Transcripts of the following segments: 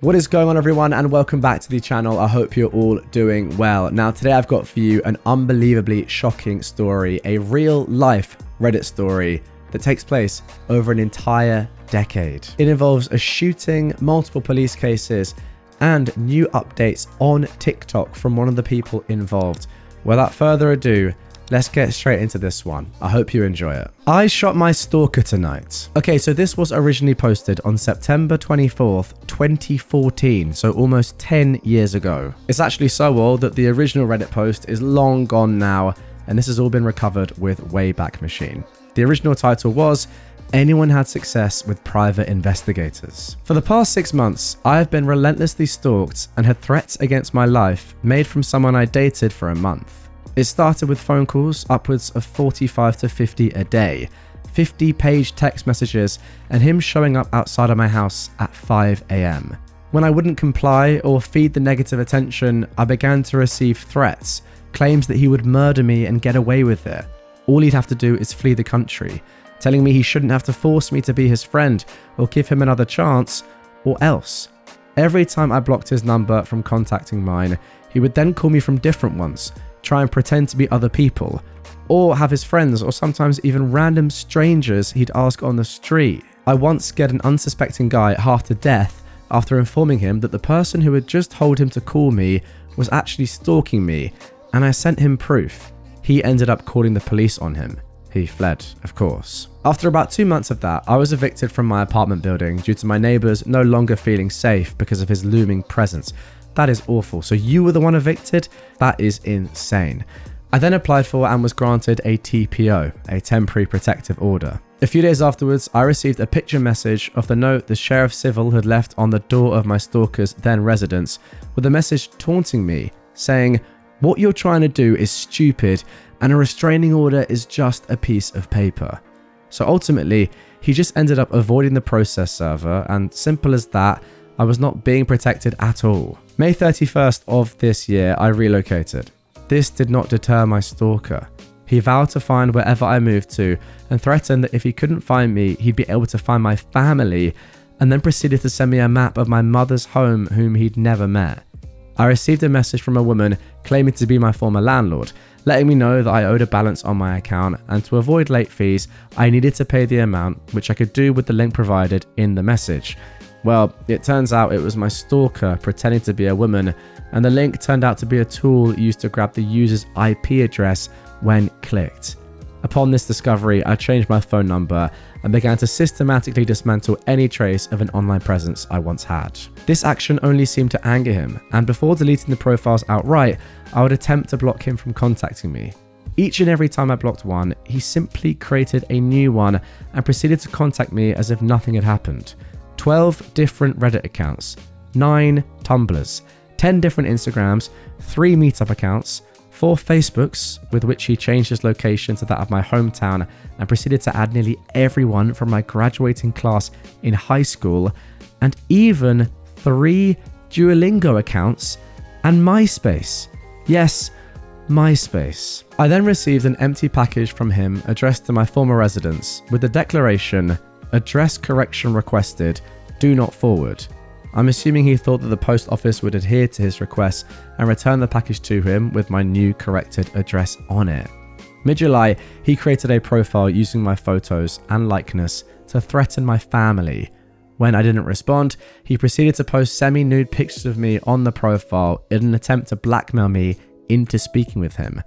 What is going on, everyone, and welcome back to the channel. I hope you're all doing well. Now, today I've got for you an unbelievably shocking story, a real life Reddit story that takes place over an entire decade. It involves a shooting, multiple police cases, and new updates on TikTok from one of the people involved. Without further ado, let's get straight into this one. I hope you enjoy it. I shot my stalker tonight. Okay, so this was originally posted on September 24th, 2014, so almost 10 years ago. It's actually so old that the original Reddit post is long gone now, and this has all been recovered with Wayback Machine. The original title was, "Anyone Had Success with Private Investigators." For the past 6 months, I have been relentlessly stalked and had threats against my life made from someone I dated for a month. It started with phone calls, upwards of 45 to 50 a day, 50-page text messages, and him showing up outside of my house at 5 AM. When I wouldn't comply or feed the negative attention, I began to receive threats, claims that he would murder me and get away with it. All he'd have to do is flee the country, telling me he shouldn't have to force me to be his friend or give him another chance, or else. Every time I blocked his number from contacting mine, he would then call me from different ones, try and pretend to be other people, or have his friends or sometimes even random strangers he'd ask on the street. I once scared an unsuspecting guy half to death after informing him that the person who had just told him to call me was actually stalking me, and I sent him proof. He ended up calling the police on him. He fled, of course. After about 2 months of that, I was evicted from my apartment building due to my neighbours no longer feeling safe because of his looming presence. That is awful. So you were the one evicted? That is insane. I then applied for and was granted a TPO, a temporary protective order. A few days afterwards, I received a picture message of the note the Sheriff Civil had left on the door of my stalker's then residence, with a message taunting me, saying, "What you're trying to do is stupid, and a restraining order is just a piece of paper." So ultimately, he just ended up avoiding the process server, and simple as that, I was not being protected at all. May 31st of this year, I relocated. This did not deter my stalker. He vowed to find wherever I moved to and threatened that if he couldn't find me, he'd be able to find my family, and then proceeded to send me a map of my mother's home whom he'd never met. I received a message from a woman claiming to be my former landlord, letting me know that I owed a balance on my account, and to avoid late fees, I needed to pay the amount, which I could do with the link provided in the message. Well, it turns out it was my stalker pretending to be a woman, and the link turned out to be a tool used to grab the user's IP address when clicked. Upon this discovery, I changed my phone number and began to systematically dismantle any trace of an online presence I once had. This action only seemed to anger him, and before deleting the profiles outright, I would attempt to block him from contacting me. Each and every time I blocked one, he simply created a new one and proceeded to contact me as if nothing had happened. 12 different Reddit accounts, 9 Tumblrs, 10 different Instagrams, 3 meetup accounts, 4 Facebooks, with which he changed his location to that of my hometown and proceeded to add nearly everyone from my graduating class in high school, and even 3 Duolingo accounts and MySpace. Yes, MySpace. I then received an empty package from him addressed to my former residence with the declaration, "Address correction requested, do not forward." I'm assuming he thought that the post office would adhere to his request and return the package to him with my new corrected address on it. Mid-July, he created a profile using my photos and likeness to threaten my family. When I didn't respond, he proceeded to post semi-nude pictures of me on the profile in an attempt to blackmail me into speaking with him.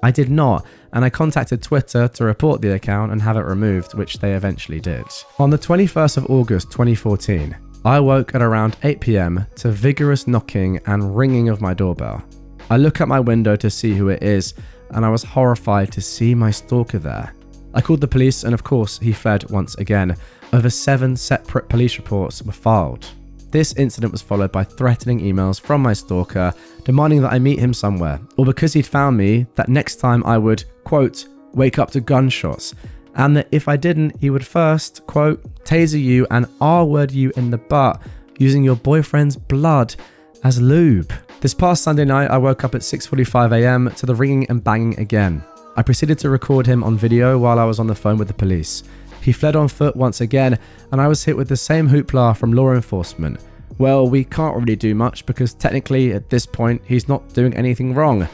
I did not, and I contacted Twitter to report the account and have it removed, which they eventually did. On the 21st of August 2014, I woke at around 8 PM to vigorous knocking and ringing of my doorbell. I look at my window to see who it is, and I was horrified to see my stalker there. I called the police, and of course he fled once again. Over 7 separate police reports were filed. This incident was followed by threatening emails from my stalker demanding that I meet him somewhere, or because he'd found me, that next time I would, quote, "wake up to gunshots," and that if I didn't, he would first, quote, "taser you and R-word you in the butt using your boyfriend's blood as lube." This past Sunday night, I woke up at 6:45 AM to the ringing and banging again. I proceeded to record him on video while I was on the phone with the police. He fled on foot once again, and I was hit with the same hoopla from law enforcement. Well, we can't really do much because technically at this point he's not doing anything wrong.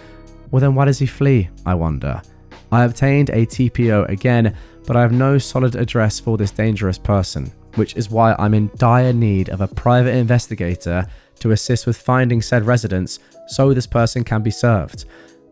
Well then why does he flee, I wonder? I obtained a TPO again, but I have no solid address for this dangerous person, which is why I'm in dire need of a private investigator to assist with finding said residence so this person can be served.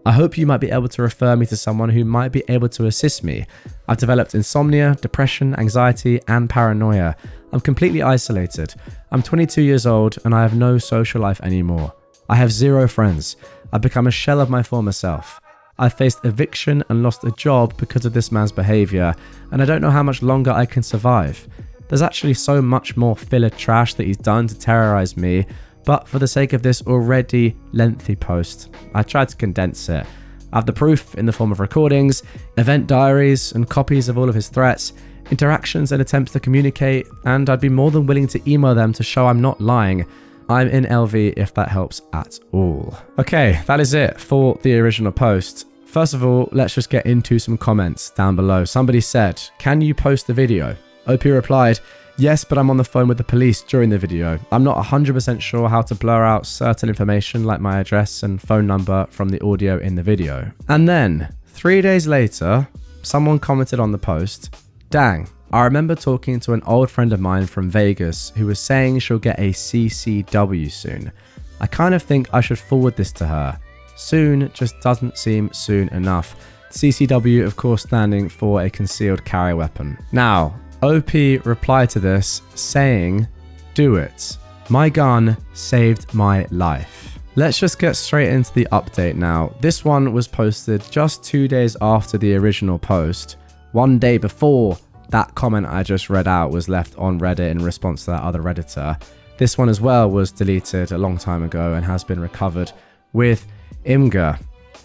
I hope you might be able to refer me to someone who might be able to assist me. I've developed insomnia, depression, anxiety, and paranoia. I'm completely isolated. I'm 22 years old and I have no social life anymore. I have 0 friends. I've become a shell of my former self. I faced eviction and lost a job because of this man's behaviour, and I don't know how much longer I can survive. There's actually so much more filler trash that he's done to terrorise me, but for the sake of this already lengthy post, I tried to condense it. I have the proof in the form of recordings, event diaries, and copies of all of his threats, interactions and attempts to communicate, and I'd be more than willing to email them to show I'm not lying. I'm in LV if that helps at all. Okay, that is it for the original post. First of all, let's just get into some comments down below. Somebody said, "Can you post the video?" OP replied, "Yes, but I'm on the phone with the police during the video. I'm not 100% sure how to blur out certain information like my address and phone number from the audio in the video." And then, 3 days later, someone commented on the post, "Dang, I remember talking to an old friend of mine from Vegas who was saying she'll get a CCW soon. I kind of think I should forward this to her. Soon just doesn't seem soon enough." CCW, of course, standing for a concealed carry weapon. Now, OP replied to this saying, "Do it. My gun saved my life." Let's just get straight into the update now. This one was posted just 2 days after the original post, 1 day before that comment I just read out was left on Reddit in response to that other Redditor. This one as well was deleted a long time ago and has been recovered with IMGA.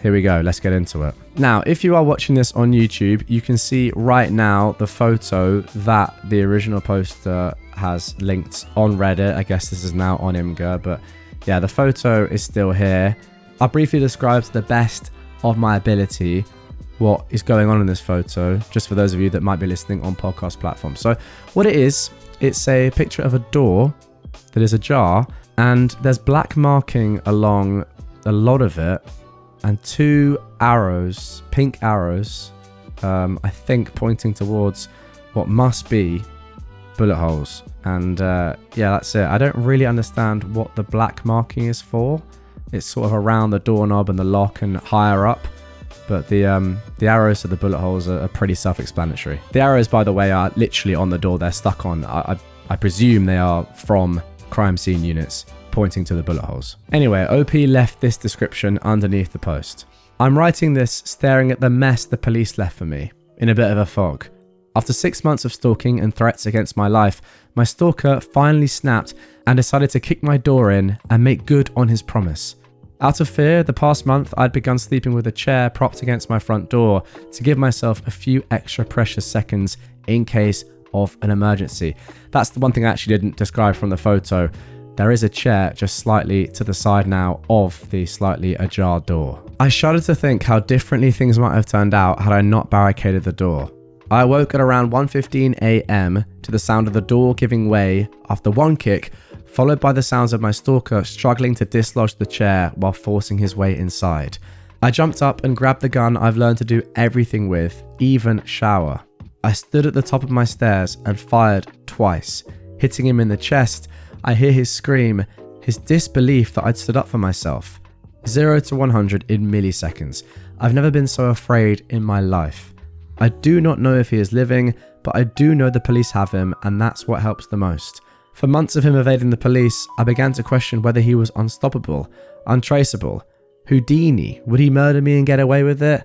Here we go, let's get into it. Now, if you are watching this on YouTube, you can see right now the photo that the original poster has linked on Reddit. I guess this is now on IMGA, but yeah, the photo is still here. I'll briefly describe to the best of my ability what is going on in this photo, just for those of you that might be listening on podcast platforms. So what it is, it's a picture of a door that is ajar, and there's black marking along a lot of it, and 2 arrows, pink arrows, I think pointing towards what must be bullet holes. And yeah, that's it. I don't really understand what the black marking is for. It's sort of around the doorknob and the lock and higher up. But the arrows to the bullet holes are pretty self-explanatory. The arrows, by the way, are literally on the door they're stuck on. I presume they are from crime scene units pointing to the bullet holes. Anyway, OP left this description underneath the post. "I'm writing this staring at the mess the police left for me, in a bit of a fog. After 6 months of stalking and threats against my life, my stalker finally snapped and decided to kick my door in and make good on his promise. Out of fear, the past month I'd begun sleeping with a chair propped against my front door to give myself a few extra precious seconds in case of an emergency." That's the one thing I actually didn't describe from the photo. There is a chair just slightly to the side now of the slightly ajar door. I shudder to think how differently things might have turned out had I not barricaded the door. I awoke at around 1:15 AM to the sound of the door giving way after one kick, followed by the sounds of my stalker struggling to dislodge the chair while forcing his way inside. I jumped up and grabbed the gun I've learned to do everything with, even shower. I stood at the top of my stairs and fired twice, hitting him in the chest. I hear his scream, his disbelief that I'd stood up for myself. 0 to 100 in milliseconds. I've never been so afraid in my life. I do not know if he is living, but I do know the police have him, and that's what helps the most. For months of him evading the police, I began to question whether he was unstoppable, untraceable. Houdini, would he murder me and get away with it?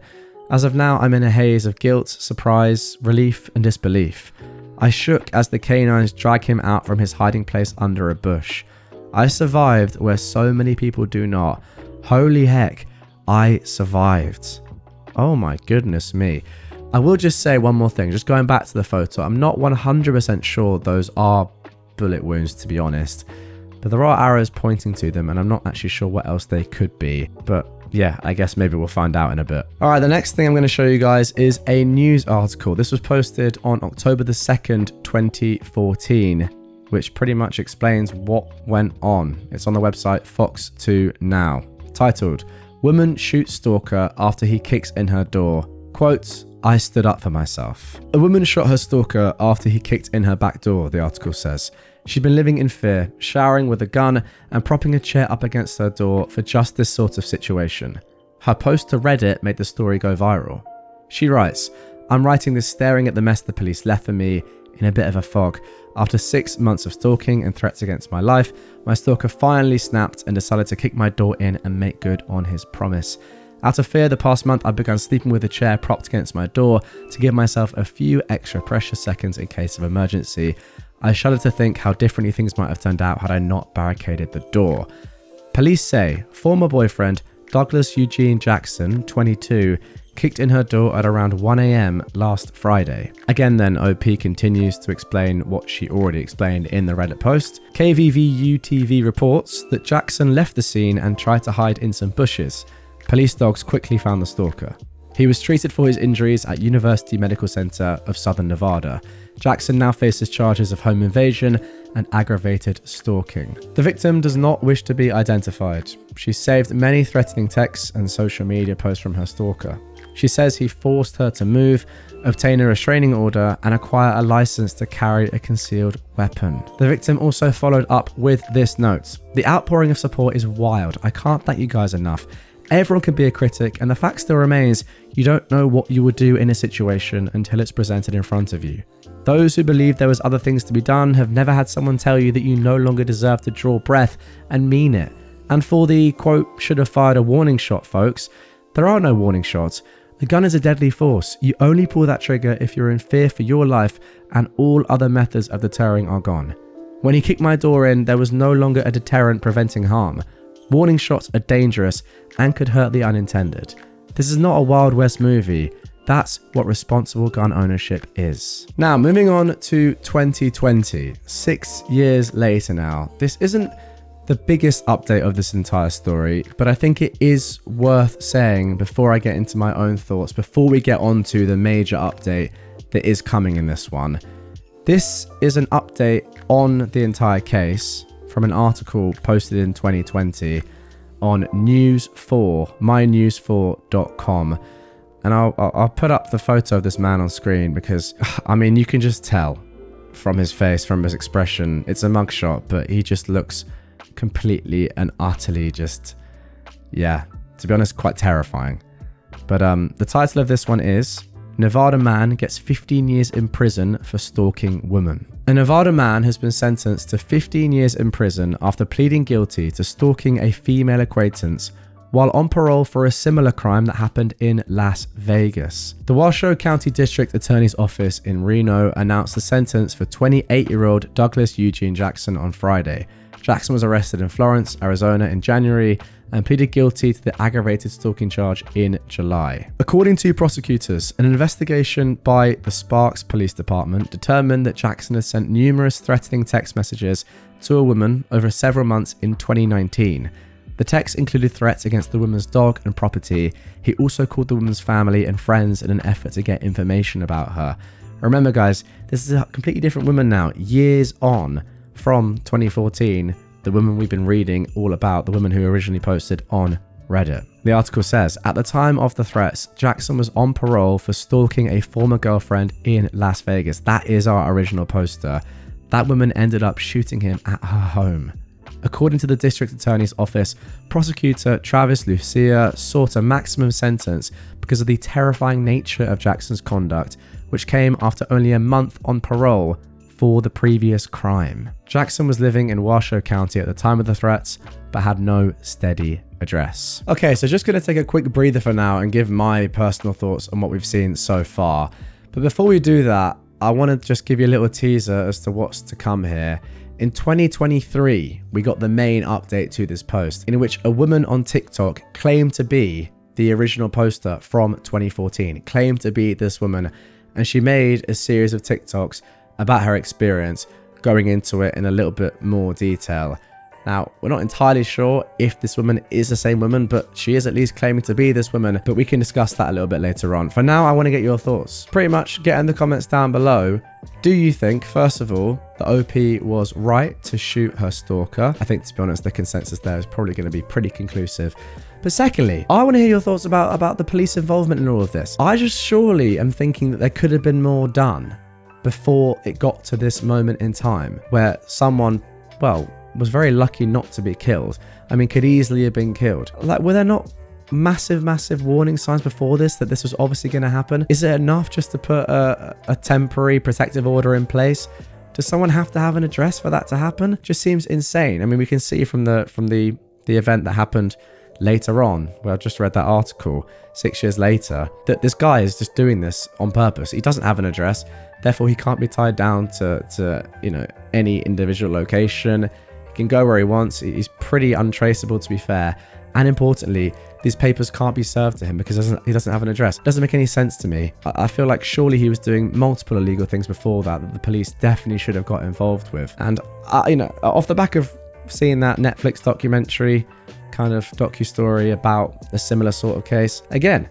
As of now, I'm in a haze of guilt, surprise, relief, and disbelief. I shook as the canines dragged him out from his hiding place under a bush. I survived where so many people do not. Holy heck, I survived. Oh my goodness me. I will just say one more thing, just going back to the photo. I'm not 100% sure those are bullet wounds, to be honest, but there are arrows pointing to them, and I'm not actually sure what else they could be. But yeah, I guess maybe we'll find out in a bit. All right, the next thing I'm going to show you guys is a news article. This was posted on October the 2nd, 2014. which pretty much explains what went on. It's on the website Fox 2 Now. Titled, "Woman Shoots Stalker After He Kicks in Her Door." Quote, "I stood up for myself." A woman shot her stalker after he kicked in her back door, the article says. She'd been living in fear, showering with a gun and propping a chair up against her door for just this sort of situation. Her post to Reddit made the story go viral. She writes, "I'm writing this staring at the mess the police left for me in a bit of a fog. After 6 months of stalking and threats against my life, my stalker finally snapped and decided to kick my door in and make good on his promise. Out of fear, the past month I've begun sleeping with a chair propped against my door to give myself a few extra precious seconds in case of emergency. I shudder to think how differently things might have turned out had I not barricaded the door." Police say former boyfriend Douglas Eugene Jackson, 22, kicked in her door at around 1 a.m. last Friday. Again then, OP continues to explain what she already explained in the Reddit post. KVVU TV reports that Jackson left the scene and tried to hide in some bushes. Police dogs quickly found the stalker. He was treated for his injuries at University Medical Center of Southern Nevada. Jackson now faces charges of home invasion and aggravated stalking. The victim does not wish to be identified. She saved many threatening texts and social media posts from her stalker. She says he forced her to move, obtain a restraining order, and acquire a license to carry a concealed weapon. The victim also followed up with this note: "The outpouring of support is wild. I can't thank you guys enough. Everyone can be a critic, and the fact still remains, you don't know what you would do in a situation until it's presented in front of you. Those who believe there was other things to be done have never had someone tell you that you no longer deserve to draw breath and mean it. And for the, quote, should have fired a warning shot, folks, there are no warning shots. A gun is a deadly force. You only pull that trigger if you're in fear for your life and all other methods of deterring are gone. When he kicked my door in, there was no longer a deterrent preventing harm. Warning shots are dangerous and could hurt the unintended. This is not a Wild West movie. That's what responsible gun ownership is." Now, moving on to 2020, 6 years later now. This isn't the biggest update of this entire story, but I think it is worth saying before I get into my own thoughts, before we get on to the major update that is coming in this one. This is an update on the entire case from an article posted in 2020 on mynews4.com. And I'll put up the photo of this man on screen because, I mean, you can just tell from his face, from his expression. It's a mugshot, but he just looks completely and utterly just, yeah, to be honest, quite terrifying. But the title of this one is Nevada Man Gets 15 Years in Prison for Stalking Woman. A Nevada man has been sentenced to 15 years in prison after pleading guilty to stalking a female acquaintance while on parole for a similar crime that happened in Las Vegas. The Washoe County District Attorney's Office in Reno announced the sentence for 28-year-old Douglas Eugene Jackson on Friday. Jackson was arrested in Florence, Arizona in January and pleaded guilty to the aggravated stalking charge in July. According to prosecutors, an investigation by the Sparks Police Department determined that Jackson had sent numerous threatening text messages to a woman over several months in 2019. The texts included threats against the woman's dog and property. He also called the woman's family and friends in an effort to get information about her. Remember guys, this is a completely different woman now, years on from 2014, the woman we've been reading all about, the woman who originally posted on Reddit. The article says, at the time of the threats, Jackson was on parole for stalking a former girlfriend in Las Vegas. That is our original poster. That woman ended up shooting him at her home. According to the district attorney's office, prosecutor Travis Lucia sought a maximum sentence because of the terrifying nature of Jackson's conduct, which came after only a month on parole for the previous crime. Jackson was living in Washoe County at the time of the threats, but had no steady address. Okay, so just going to take a quick breather for now and give my personal thoughts on what we've seen so far. But before we do that, I want to just give you a little teaser as to what's to come here. In 2023, we got the main update to this post, in which a woman on TikTok claimed to be the original poster from 2014, claimed to be this woman, and she made a series of TikToks about her experience, going into it in a little bit more detail. Now, we're not entirely sure if this woman is the same woman, but she is at least claiming to be this woman, but we can discuss that a little bit later on. For now, I want to get your thoughts. Pretty much get in the comments down below. Do you think, first of all, the OP was right to shoot her stalker? I think, to be honest, the consensus there is probably going to be pretty conclusive. But secondly, I want to hear your thoughts about the police involvement in all of this. I just surely am thinking that there could have been more done before it got to this moment in time where someone, well, was very lucky not to be killed. I mean, could easily have been killed. Like, were there not massive warning signs before this that this was obviously going to happen? Is it enough just to put a temporary protective order in place? Does someone have to have an address for that to happen? Just seems insane. I mean, we can see from the event that happened later on, where I just read that article 6 years later, that this guy is just doing this on purpose. He doesn't have an address, therefore he can't be tied down to you know, any individual location. He can go where he wants. He's pretty untraceable, to be fair. And importantly, these papers can't be served to him because he doesn't have an address. It doesn't make any sense to me. I feel like surely he was doing multiple illegal things before that the police definitely should have got involved with. And you know, off the back of seeing that Netflix documentary, kind of docu-story about a similar sort of case, again,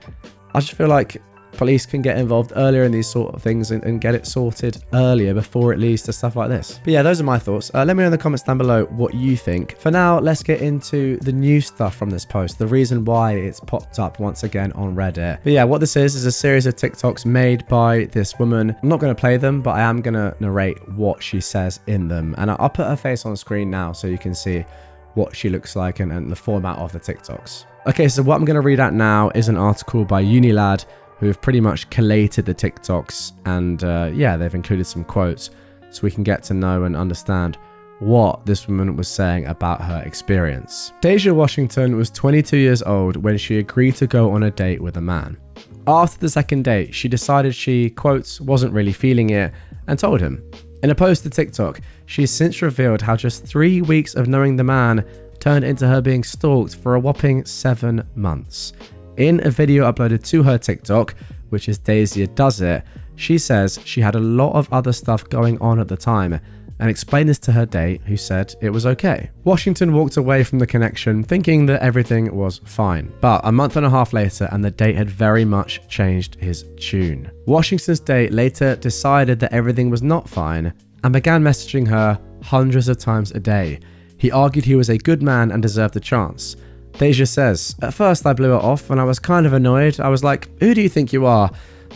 I just feel like police can get involved earlier in these sort of things and get it sorted earlier before it leads to stuff like this. But yeah, those are my thoughts. Let me know in the comments down below what you think. For now, let's get into the new stuff from this post, the reason why it's popped up once again on Reddit. But yeah, what this is a series of TikToks made by this woman. I'm not going to play them, but I am going to narrate what she says in them. And I'll put her face on screen now so you can see what she looks like and the format of the TikToks. Okay, so what I'm going to read out now is an article by Unilad, who have pretty much collated the TikToks, and yeah, they've included some quotes so we can get to know and understand what this woman was saying about her experience. Deja Washington was 22 years old when she agreed to go on a date with a man. After the second date, she decided she, quotes, wasn't really feeling it and told him. In a post to TikTok, she's since revealed how just 3 weeks of knowing the man turned into her being stalked for a whopping 7 months. In a video uploaded to her TikTok, which is LucyAriaRose Does It, she says she had a lot of other stuff going on at the time and explained this to her date, who said it was okay. Washington walked away from the connection thinking that everything was fine, but a month and a half later and the date had very much changed his tune. Washington's date later decided that everything was not fine and began messaging her hundreds of times a day. He argued he was a good man and deserved a chance. Deja says, at first I blew it off and I was kind of annoyed. I was like, who do you think you are?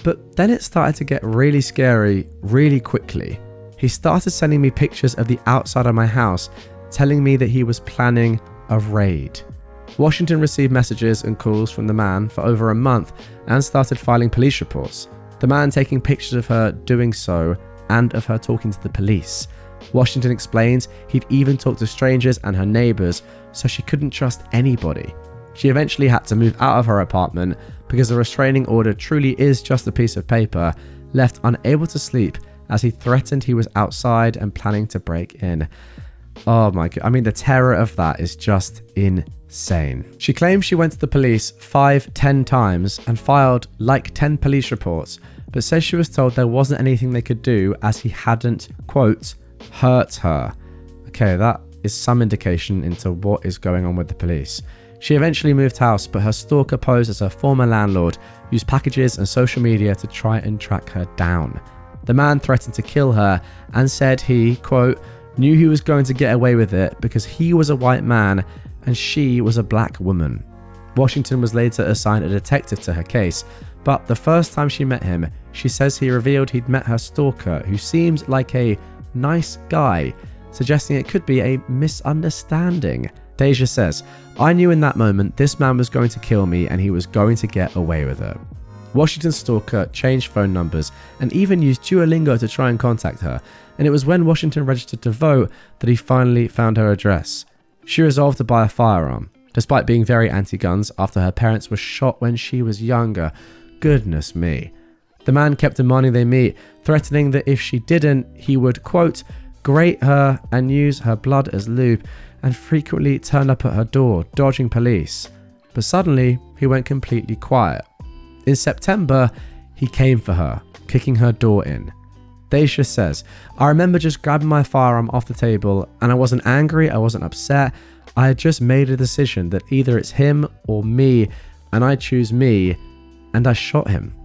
But then it started to get really scary really quickly. He started sending me pictures of the outside of my house, telling me that he was planning a raid. Washington received messages and calls from the man for over a month and started filing police reports. The man taking pictures of her doing so and of her talking to the police. Washington explains he'd even talked to strangers and her neighbors, so she couldn't trust anybody. She eventually had to move out of her apartment because the restraining order truly is just a piece of paper, left unable to sleep as he threatened he was outside and planning to break in. Oh my god, I mean, the terror of that is just insane. She claims she went to the police 5-10 times and filed like 10 police reports, but says she was told there wasn't anything they could do as he hadn't, quote, hurt her. Okay, that is some indication into what is going on with the police. She eventually moved house, but her stalker posed as her former landlord, used packages and social media to try and track her down. The man threatened to kill her and said he, quote, knew he was going to get away with it because he was a white man and she was a black woman. Washington was later assigned a detective to her case, but the first time she met him, she says he revealed he'd met her stalker, who seemed like a nice guy, suggesting it could be a misunderstanding. Deja says, I knew in that moment this man was going to kill me and he was going to get away with it. Washington's stalker changed phone numbers and even used Duolingo to try and contact her, and it was when Washington registered to vote that he finally found her address. She resolved to buy a firearm, despite being very anti-guns after her parents were shot when she was younger. Goodness me. The man kept demanding they meet, threatening that if she didn't, he would, quote, grate her and use her blood as lube, and frequently turned up at her door, dodging police. But suddenly, he went completely quiet. In September, he came for her, kicking her door in. Deja says, I remember just grabbing my firearm off the table, and I wasn't angry, I wasn't upset. I had just made a decision that either it's him or me, and I choose me, and I shot him.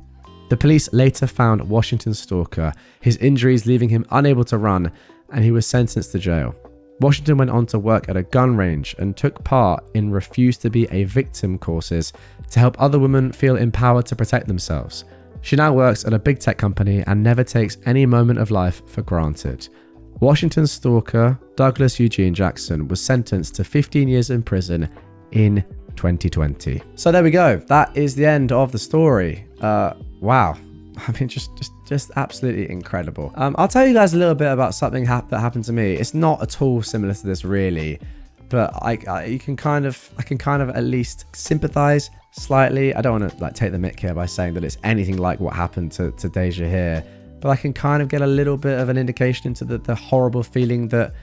The police later found Washington's stalker, his injuries leaving him unable to run, and he was sentenced to jail. Washington went on to work at a gun range and took part in Refuse to Be a Victim courses to help other women feel empowered to protect themselves. She now works at a big tech company and never takes any moment of life for granted. Washington's stalker, Douglas Eugene Jackson, was sentenced to 15 years in prison in 2020. So there we go. That is the end of the story. Wow. I mean, just absolutely incredible. I'll tell you guys a little bit about something that happened to me. It's not at all similar to this, really, but I can kind of at least sympathize slightly. I don't want to like take the mick here by saying that it's anything like what happened to Deja here, but I can kind of get a little bit of an indication into the horrible feeling that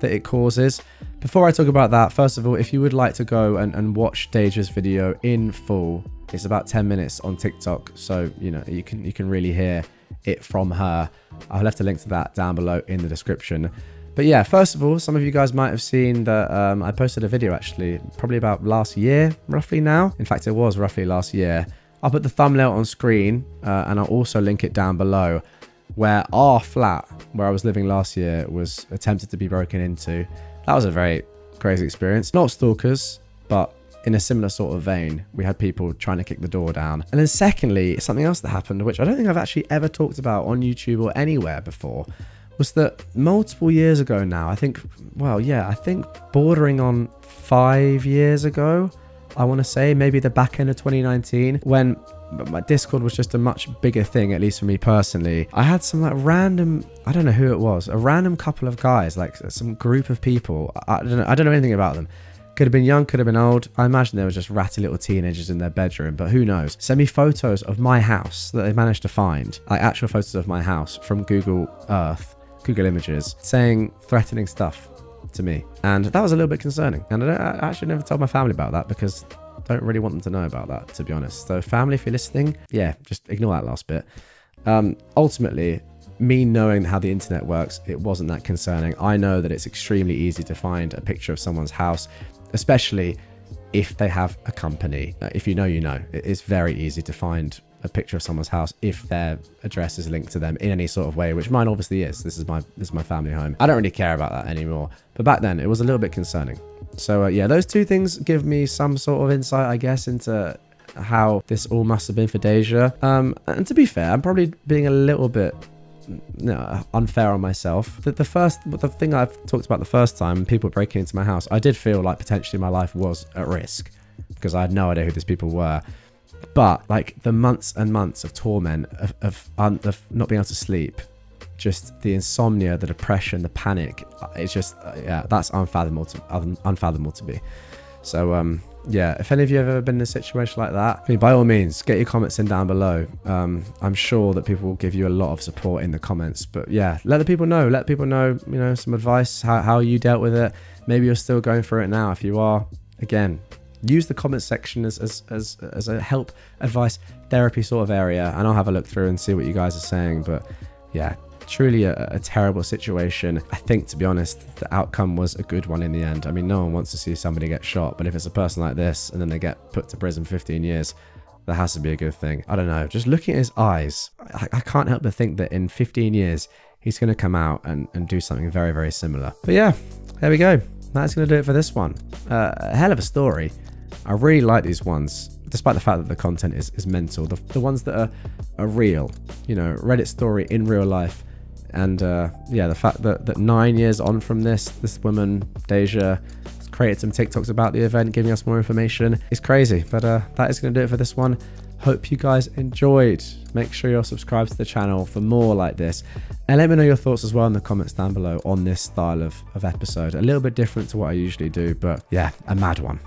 it causes. Before I talk about that, first of all, if you would like to go and watch Deja's video in full, it's about 10 minutes on TikTok, so you know you can really hear it from her. I'll left a link to that down below in the description. But yeah, first of all, some of you guys might have seen that I posted a video actually, probably about last year, roughly now. In fact, it was roughly last year. I'll put the thumbnail on screen and I'll also link it down below, where our flat where I was living last year was attempted to be broken into. That was a very crazy experience. Not stalkers, but in a similar sort of vein, we had people trying to kick the door down. And then secondly, something else that happened, which I don't think I've actually ever talked about on YouTube or anywhere before, was that multiple years ago now, I think bordering on 5 years ago, I want to say, maybe the back end of 2019, when my Discord was just a much bigger thing, at least for me personally. I had some like random, I don't know who it was, a random couple of guys, like some group of people. I don't know anything about them. Could have been young, could have been old. I imagine they were just ratty little teenagers in their bedroom, but who knows? Send me photos of my house that they managed to find, like actual photos of my house from Google Earth, Google Images, saying threatening stuff to me. And that was a little bit concerning. And I actually never told my family about that because I don't really want them to know about that, to be honest. So family, if you're listening, yeah, just ignore that last bit. Ultimately, me knowing how the internet works, it wasn't that concerning. I know that it's extremely easy to find a picture of someone's house, especially if they have a company. If you know, you know. It's very easy to find a picture of someone's house if their address is linked to them in any sort of way, which mine obviously is. This is my family home. I don't really care about that anymore, but back then it was a little bit concerning. So yeah, those two things give me some sort of insight, I guess, into how this all must have been for Deja. And to be fair, I'm probably being a little bit unfair on myself. The thing I've talked about the first time, people breaking into my house, I did feel like potentially my life was at risk because I had no idea who these people were. But like the months and months of torment, of not being able to sleep, just the insomnia, the depression, the panic, it's just yeah, that's unfathomable to me. So yeah, if any of you have ever been in a situation like that, I mean, by all means, get your comments in down below. I'm sure that people will give you a lot of support in the comments. But yeah, let people know, you know, some advice, how you dealt with it. Maybe you're still going through it now. If you are, again, use the comment section as a help, advice, therapy sort of area, and I'll have a look through and see what you guys are saying. But yeah, truly a terrible situation. I think, to be honest, the outcome was a good one in the end. I mean, no one wants to see somebody get shot, but if it's a person like this and then they get put to prison for 15 years, that has to be a good thing. I don't know, just looking at his eyes, I can't help but think that in 15 years he's going to come out and do something very, very similar. But yeah, there we go. That's going to do it for this one. A hell of a story. I really like these ones, despite the fact that the content is mental. The ones that are real, you know, Reddit story in real life. And yeah, the fact that 9 years on from this woman, Deja, has created some TikToks about the event, giving us more information, is crazy. But that is going to do it for this one. Hope you guys enjoyed. Make sure you're subscribed to the channel for more like this. And let me know your thoughts as well in the comments down below on this style of episode. A little bit different to what I usually do, but yeah, a mad one.